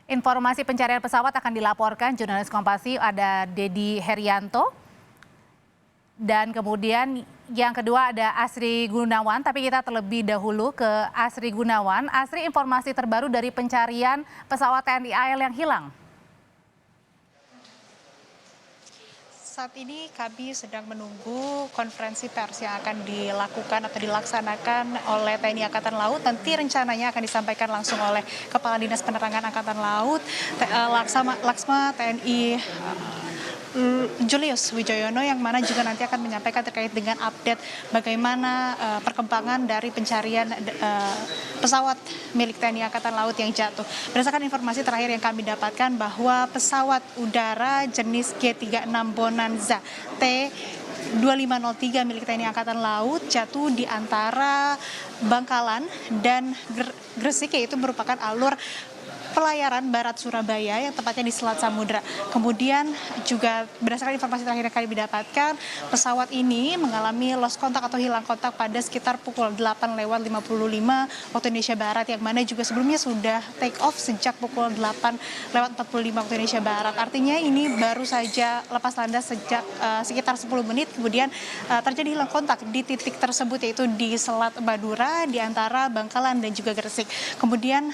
Informasi pencarian pesawat akan dilaporkan jurnalis Kompasiv ada Dedi Herianto. Dan kemudian yang kedua ada Asri Gunawan, tapi kita terlebih dahulu ke Asri Gunawan. Asri, informasi terbaru dari pencarian pesawat TNI AL yang hilang. Saat ini kami sedang menunggu konferensi pers yang akan dilakukan atau dilaksanakan oleh TNI Angkatan Laut. Nanti rencananya akan disampaikan langsung oleh Kepala Dinas Penerangan Angkatan Laut, Laksma TNI Julius Wijoyono, yang mana juga nanti akan menyampaikan terkait dengan update bagaimana perkembangan dari pencarian pesawat milik TNI Angkatan Laut yang jatuh. Berdasarkan informasi terakhir yang kami dapatkan bahwa pesawat udara jenis G36 Bonanza T2503 milik TNI Angkatan Laut jatuh di antara Bangkalan dan Gresik, yaitu merupakan alur pelayaran barat Surabaya yang tepatnya di Selat Samudra. Kemudian juga berdasarkan informasi terakhir yang kami dapatkan, pesawat ini mengalami lost kontak atau hilang kontak pada sekitar pukul 8:55 waktu Indonesia Barat, yang mana juga sebelumnya sudah take off sejak pukul 8:45 waktu Indonesia Barat. Artinya ini baru saja lepas landas sejak sekitar 10 menit, kemudian terjadi hilang kontak di titik tersebut, yaitu di Selat Madura di antara Bangkalan dan juga Gresik. Kemudian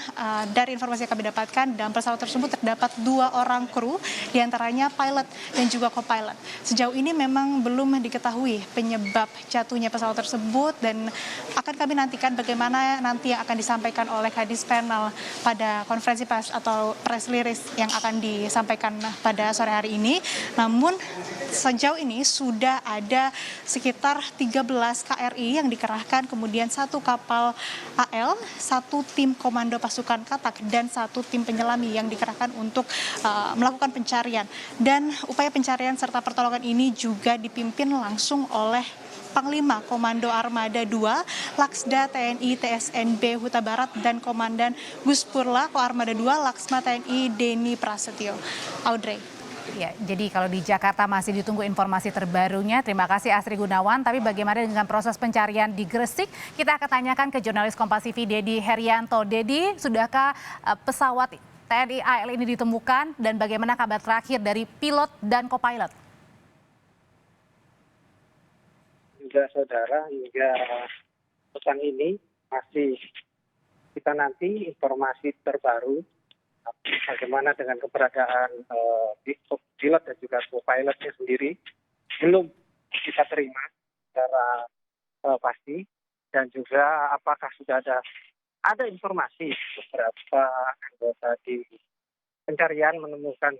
dari informasi yang kami dapatkan, dalam pesawat tersebut terdapat 2 orang kru, diantaranya pilot dan juga co-pilot. Sejauh ini memang belum diketahui penyebab jatuhnya pesawat tersebut, dan akan kami nantikan bagaimana nanti yang akan disampaikan oleh Kadis Penal pada konferensi pers atau press release yang akan disampaikan pada sore hari ini. Namun sejauh ini sudah ada sekitar 13 KRI yang dikerahkan, kemudian 1 kapal AL, 1 tim komando pasukan katak, dan 1 tim penyelami yang dikerahkan untuk melakukan pencarian. Dan upaya pencarian serta pertolongan ini juga dipimpin langsung oleh Panglima Komando Armada 2, Laksda TNI TSNB Huta Barat, dan Komandan Guspurla Koarmada 2, Laksma TNI Denny Prasetyo. Audrey. Ya, jadi kalau di Jakarta masih ditunggu informasi terbarunya. Terima kasih Asri Gunawan. Tapi bagaimana dengan proses pencarian di Gresik? Kita akan tanyakan ke jurnalis Kompasiv Dedi Herianto. Dedi, sudahkah pesawat TNI AL ini ditemukan dan bagaimana kabar terakhir dari pilot dan co-pilot? Hingga saudara, hingga pekan ini masih kita nanti informasi terbaru bagaimana dengan keberadaan pilot dan juga co-pilotnya sendiri belum kita terima secara pasti, dan juga apakah sudah ada informasi beberapa anggota di pencarian menemukan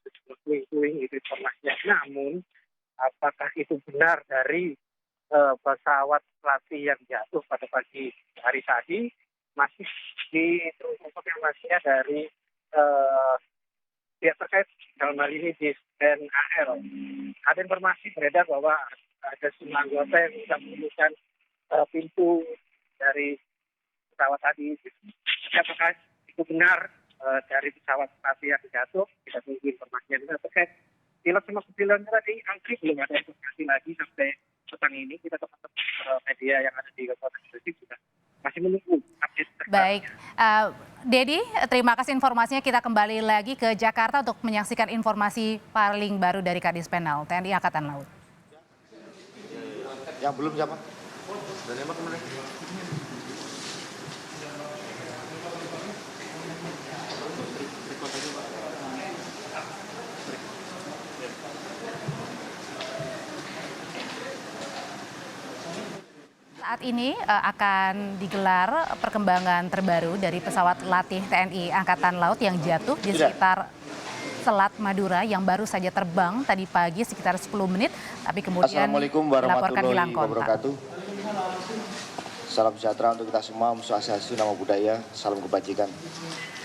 sejumlah puing-puing itu informasinya. Namun apakah itu benar dari pesawat latih yang jatuh pada pagi hari tadi, masih ditunggu konfirmasinya dari pihak terkait, dalam hal ini di TNI. Ada informasi beredar bahwa ada sejumlah anggota yang bisa menemukan pintu dari pesawat tadi. Apakah itu benar dari pesawat latih yang jatuh? Kita tunggu informasinya. Terkait pilot sama pilotnya tadi, angkri belum ada informasi lagi sampai petang ini. Kita teman-teman media yang ada di Kabupaten Gresik juga masih menunggu update terbaru. Baik, Dedi, terima kasih informasinya. Kita kembali lagi ke Jakarta untuk menyaksikan informasi paling baru dari Kadis Penal TNI Angkatan Laut. Yang belum siapa? Saat ini akan digelar perkembangan terbaru dari pesawat latih TNI Angkatan Laut yang jatuh di sekitar Selat Madura yang baru saja terbang tadi pagi sekitar 10 menit, tapi kemudian dilaporkan hilang kontak. Salam sejahtera untuk kita semua, Om Swastiastu, Namo Buddhaya, salam kebajikan.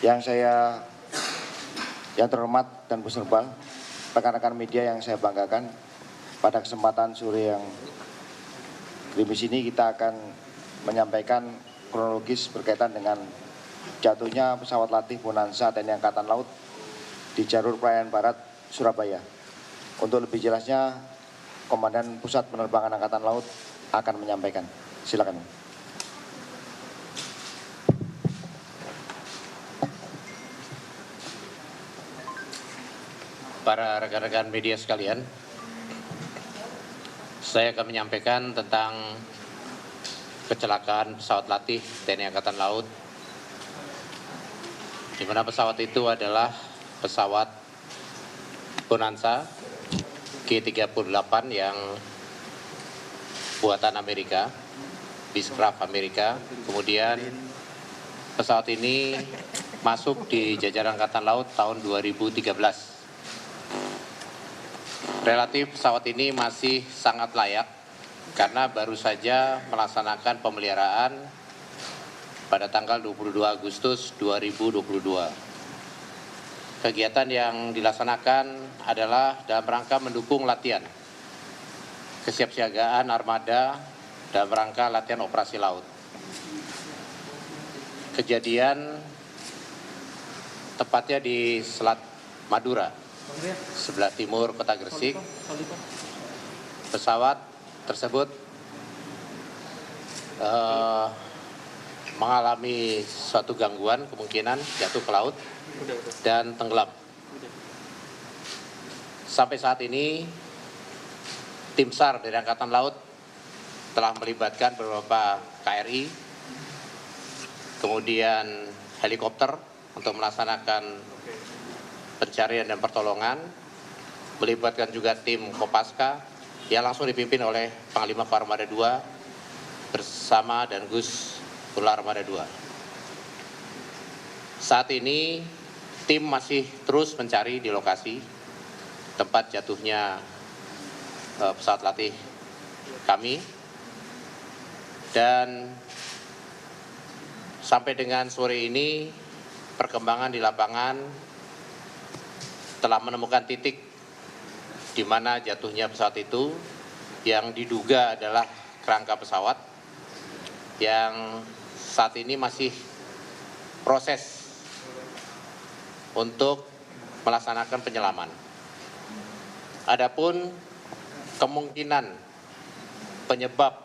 Yang terhormat dan peserta, rekan-rekan media yang saya banggakan, pada kesempatan sore yang gerimis ini kita akan menyampaikan kronologis berkaitan dengan jatuhnya pesawat latih Bonanza TNI Angkatan Laut di jalur pelayaran barat Surabaya. Untuk lebih jelasnya, Komandan Pusat Penerbangan Angkatan Laut akan menyampaikan. Silakan. para rekan-rekan media sekalian. Saya akan menyampaikan tentang kecelakaan pesawat latih TNI Angkatan Laut, di mana pesawat itu adalah pesawat Bonanza G38 yang buatan Amerika, Beechcraft Amerika. Kemudian pesawat ini masuk di jajaran Angkatan Laut tahun 2013. Relatif pesawat ini masih sangat layak karena baru saja melaksanakan pemeliharaan pada tanggal 22 Agustus 2022. Kegiatan yang dilaksanakan adalah dalam rangka mendukung latihan kesiapsiagaan armada dalam rangka latihan operasi laut. Kejadian tepatnya di Selat Madura, sebelah timur kota Gresik. Pesawat tersebut mengalami suatu gangguan, kemungkinan jatuh ke laut dan tenggelam. Sampai saat ini tim SAR dari Angkatan Laut telah melibatkan beberapa KRI, kemudian helikopter untuk melaksanakan pencarian dan pertolongan, melibatkan juga tim Kopaska yang langsung dipimpin oleh Panglima Koarmada II bersama Dangus Ular Armada II. Saat ini tim masih terus mencari di lokasi tempat jatuhnya pesawat latih kami, dan sampai dengan sore ini perkembangan di lapangan telah menemukan titik di mana jatuhnya pesawat itu, yang diduga adalah kerangka pesawat yang saat ini masih proses untuk melaksanakan penyelaman. Adapun kemungkinan penyebab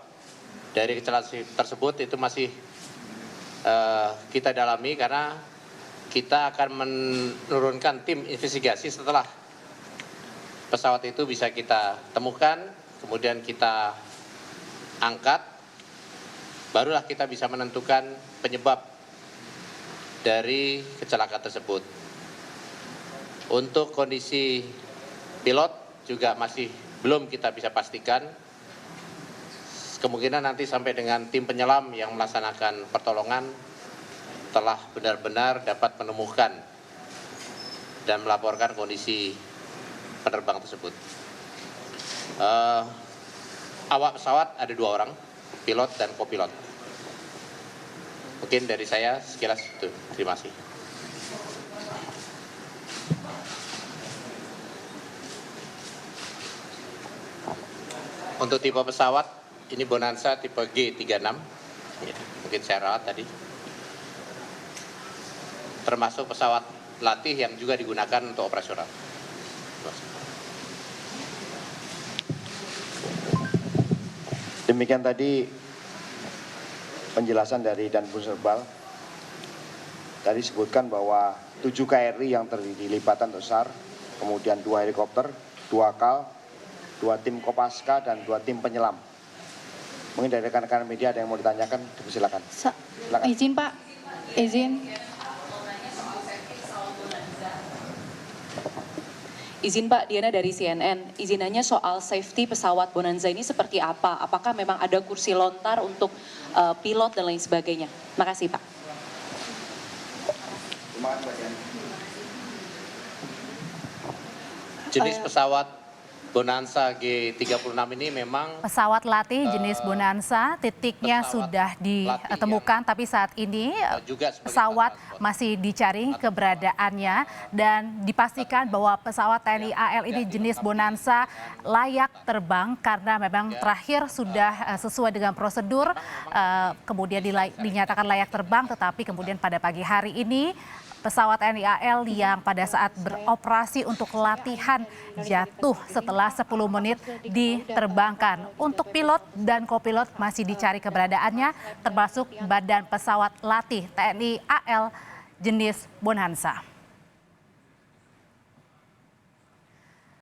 dari kecelakaan tersebut itu masih kita dalami, karena kita akan menurunkan tim investigasi setelah pesawat itu bisa kita temukan, kemudian kita angkat, barulah kita bisa menentukan penyebab dari kecelakaan tersebut. Untuk kondisi pilot juga masih belum kita bisa pastikan. Kemungkinan nanti sampai dengan tim penyelam yang melaksanakan pertolongan telah benar-benar dapat menemukan dan melaporkan kondisi penerbang tersebut. Awak pesawat ada 2 orang, pilot dan kopilot. Mungkin dari saya sekilas itu. Terima kasih. Untuk tipe pesawat, ini Bonanza tipe G36, mungkin saya ralat tadi. Termasuk pesawat latih yang juga digunakan untuk operasional. Demikian tadi penjelasan dari Danbus Serbal. Tadi sebutkan bahwa 7 KRI yang terdiri lipatan untuk SAR, kemudian 2 helikopter, 2 KAL, 2 tim Kopaska, dan 2 tim penyelam. Mungkin dari rekan-rekan media ada yang mau ditanyakan, silakan. Silakan. Izin Pak, izin. Izin Pak, Diana dari CNN. Izinannya soal safety pesawat Bonanza ini seperti apa? Apakah memang ada kursi lontar untuk pilot dan lain sebagainya? Makasih Pak. Jenis pesawat Bonanza G36 ini memang Pesawat latih jenis Bonanza, titiknya sudah ditemukan, tapi saat ini juga sebagai pesawat transport. masih dicari keberadaannya, dan dipastikan bahwa pesawat TNI AL ini jenis Bonanza layak terbang karena memang terakhir sudah sesuai dengan prosedur, kemudian dinyatakan layak terbang, tetapi kemudian pada pagi hari ini pesawat TNI AL yang pada saat beroperasi untuk latihan jatuh setelah 10 menit diterbangkan. Untuk pilot dan kopilot masih dicari keberadaannya, termasuk badan pesawat latih TNI AL jenis Bonanza.